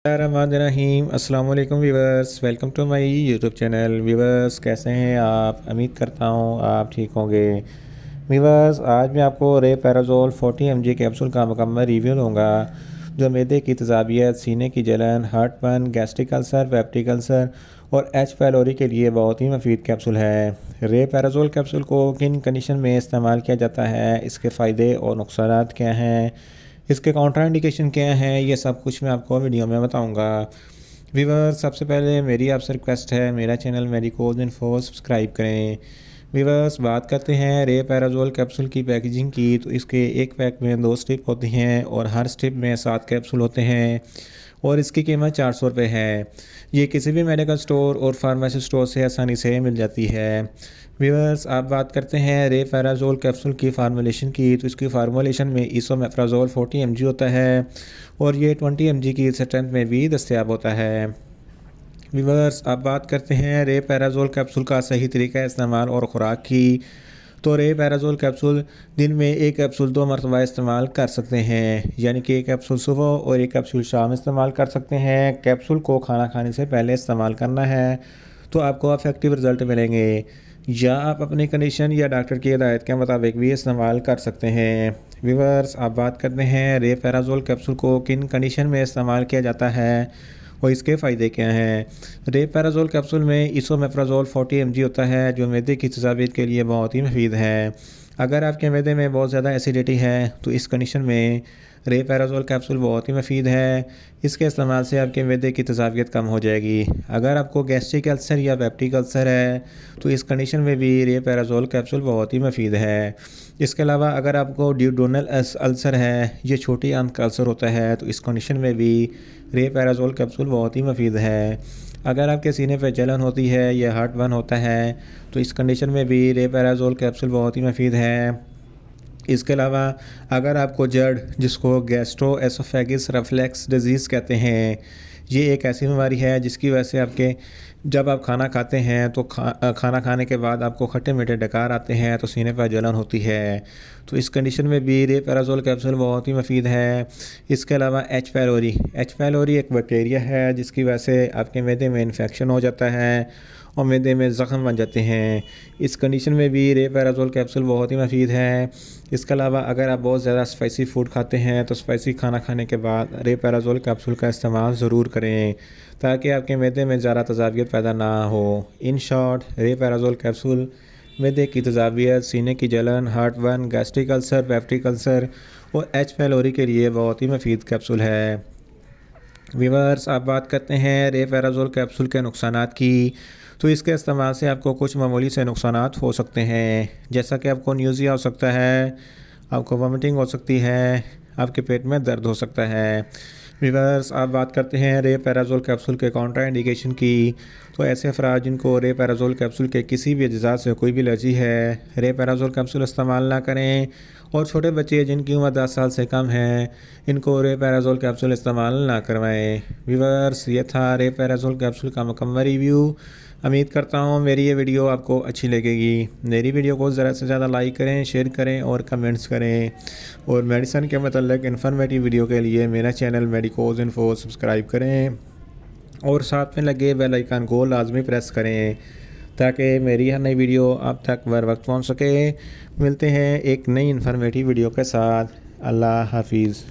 रहीम अस्सलाम वालेकुम viewers, welcome to my YouTube channel. Viewers कैसे हैं आप? उम्मीद करता हूँ आप ठीक होंगे। वीवर्स आज मैं आपको रेपैराज़ोल 40 mg कैप्सूल का मुकम्मल रिव्यू दूंगा जो मैदे की तेज़ाबियत, सीने की जलन, heartburn, gastric ulcer, peptic ulcer और एच पैलोरी के लिए बहुत ही मुफीद कैप्सूल है। रेपैराज़ोल कैप्सूल को किन कंडीशन में इस्तेमाल किया जाता है, इसके फ़ायदे और नुकसान क्या हैं, इसके काउंटर इंडिकेशन क्या हैं, ये सब कुछ मैं आपको वीडियो में बताऊंगा। वीवर सबसे पहले मेरी आपसे रिक्वेस्ट है, मेरा चैनल मेडिकोज इन्फो सब्सक्राइब करें। वीवर्स बात करते हैं रेपैराज़ोल कैप्सूल की पैकेजिंग की, तो इसके एक पैक में 2 स्ट्रिप होती हैं और हर स्ट्रिप में 7 कैप्सूल होते हैं और इसकी कीमत 400 रुपये है। ये किसी भी मेडिकल स्टोर और फार्मेसी स्टोर से आसानी से मिल जाती है। व्यूअर्स आप बात करते हैं रेपैराज़ोल कैप्सूल की फार्मूलेशन की, तो इसकी फार्मूलेशन में इसोमेप्राज़ोल 40 mg होता है और ये 20 mg की स्ट्रेंथ में भी दस्तयाब होता है। व्यूअर्स आप बात करते हैं रेपैराज़ोल कैप्सूल का सही तरीका इस्तेमाल और ख़ुराक की, तो रेपैराज़ोल कैप्सूल दिन में एक कैप्सूल 2 मरतबा इस्तेमाल कर सकते हैं, यानी कि एक कैप्सूल सुबह और एक कैप्सूल शाम इस्तेमाल कर सकते हैं। कैप्सूल को खाना खाने से पहले इस्तेमाल करना है तो आपको इफेक्टिव रिज़ल्ट मिलेंगे, या आप अपनी कंडीशन या डॉक्टर की हिदायत के मुताबिक भी इस्तेमाल कर सकते हैं। व्यूअर्स आप बात करते हैं रेपैराज़ोल कैप्सूल को किन कंडीशन में इस्तेमाल किया जाता है और इसके फ़ायदे क्या हैं। रेपैराज़ोल कैप्सूल में इसोमेप्राज़ोल 40 mg होता है जो मैदे की तेज़ाबियत के लिए बहुत ही मुफीद है। अगर आपके मैदे में बहुत ज़्यादा एसिडिटी है तो इस कंडीशन में रेपैराज़ोल कैप्सूल बहुत ही मुफीद है। इसके इस्तेमाल से आपके मैदे की तेज़ाबियत कम हो जाएगी। अगर आपको गैस्ट्रिक अल्सर या पेप्टिक अल्सर है तो इस कंडीशन में भी रेपैराज़ोल कैप्सूल बहुत ही मुफीद है। इसके अलावा अगर आपको ड्यूडेनल अल्सर है, ये छोटी आंत का अल्सर होता है, तो इस कंडीशन में भी रेपैराज़ोल कैप्सूल बहुत ही मुफीद है। अगर आपके सीने पर जलन होती है या हार्टबर्न होता है तो इस कंडीशन में भी रेपैराज़ोल कैप्सूल बहुत ही मुफीद है। इसके अलावा अगर आपको जड़, जिसको गैस्ट्रोएसोफेगस रिफ्लक्स डिजीज़ कहते हैं, ये एक ऐसी बीमारी है जिसकी वजह से आपके जब आप खाना खाते हैं तो खाना खाने के बाद आपको खट्टे मीठे डकार आते हैं तो सीने पर जलन होती है, तो इस कंडीशन में भी रेपैराज़ोल कैप्सूल बहुत ही मुफीद है। इसके अलावा एच पैलोरी एक बैक्टीरिया है जिसकी वजह से आपके मैदे में इन्फेक्शन हो जाता है और मैदे में ज़ख़म बन जाते हैं। इस कंडीशन में भी रेपैराज़ोल कैप्सूल बहुत ही मुफीद है। इसके अलावा अगर आप बहुत ज़्यादा स्पाइसी फूड खाते हैं तो स्पाइसी खाना खाने के बाद रेपैराज़ोल कैप्सूल का इस्तेमाल ज़रूर करें ताकि आपके मैदे में ज़्यादा तेज़ाबियत पैदा ना हो। इन शॉर्ट रेपैराज़ोल कैप्सूल मैदे की तेज़ाबियत, सीने की जलन, heartburn, gastric ulcer, peptic ulcer और एच पैलोरी के लिए बहुत ही मुफीद कैप्सूल है। व्यूअर्स आप बात करते हैं रेपैराज़ोल कैप्सूल के नुकसानात की, तो इसके इस्तेमाल से आपको कुछ मामूली से नुकसानात हो सकते हैं, जैसा कि आपको न्यूज़िया हो सकता है, आपको वोमिटिंग हो सकती है, आपके पेट में दर्द हो सकता है। व्यूअर्स आप बात करते हैं रेपैराज़ोल कैप्सूल के काउंटर इंडिकेशन की, तो ऐसे अफराद जिनको रेपैराज़ोल कैप्सूल के किसी भी अज्जा से कोई भी एलर्जी है, रेपैराज़ोल कैप्सूल इस्तेमाल ना करें। और छोटे बच्चे जिनकी उम्र 10 साल से कम है, इनको रेपैराज़ोल कैप्सूल इस्तेमाल ना करवाएं। व्यूअर्स ये था रेपैराज़ोल कैप्सूल का मुकम्मल रिव्यू। उम्मीद करता हूँ मेरी ये वीडियो आपको अच्छी लगेगी। मेरी वीडियो को ज़्यादा से ज़्यादा लाइक करें, शेयर करें और कमेंट्स करें, और मेडिसिन के मतलब इन्फॉर्मेटिव वीडियो के लिए मेरा चैनल मेडिकोज इन्फो सब्सक्राइब करें और साथ में लगे बेल आइकन को लाजमी प्रेस करें ताकि मेरी हर नई वीडियो आप तक बर वक्त पहुँच सके। मिलते हैं एक नई इन्फॉर्मेटिव वीडियो के साथ। अल्लाह हाफिज़।